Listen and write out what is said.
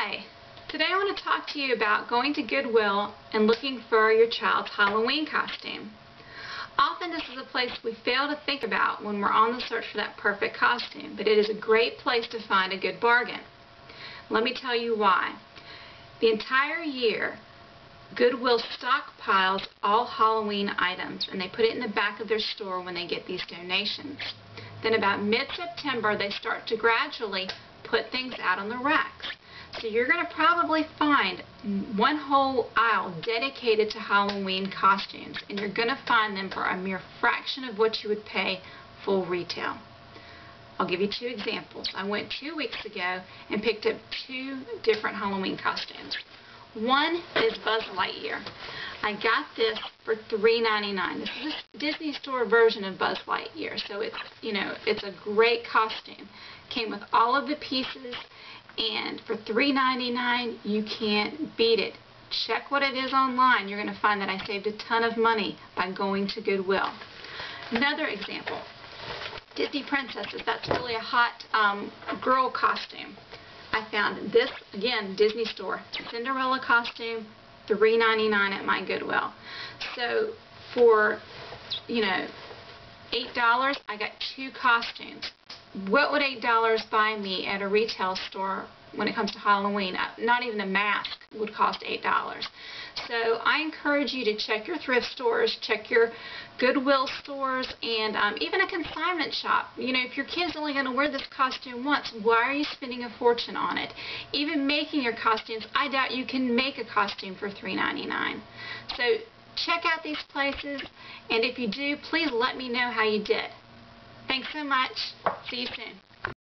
Hi! Today I want to talk to you about going to Goodwill and looking for your child's Halloween costume. Often this is a place we fail to think about when we're on the search for that perfect costume, but it is a great place to find a good bargain. Let me tell you why. The entire year, Goodwill stockpiles all Halloween items, and they put it in the back of their store when they get these donations. Then about mid-September, they start to gradually put things out on the racks. So you're going to probably find one whole aisle dedicated to Halloween costumes, and you're going to find them for a mere fraction of what you would pay full retail. I'll give you two examples. I went 2 weeks ago and picked up 2 different Halloween costumes. One is Buzz Lightyear. I got this for $3.99. This is a Disney Store version of Buzz Lightyear, so it's a great costume. Came with all of the pieces, and for $3.99 you can't beat it. Check what it is online. You're going to find that I saved a ton of money by going to Goodwill. Another example, Disney Princesses. That's really a hot girl costume. I found this, again, Disney Store, Cinderella costume, $3.99 at my Goodwill. So for, $8, I got 2 costumes. What would $8 buy me at a retail store when it comes to Halloween? Not even a mask would cost $8. So I encourage you to check your thrift stores, check your Goodwill stores, and even a consignment shop. If your kid's only going to wear this costume once, why are you spending a fortune on it? Even making your costumes, I doubt you can make a costume for $3.99. So check out these places, and if you do, please let me know how you did. Thanks so much. See you soon.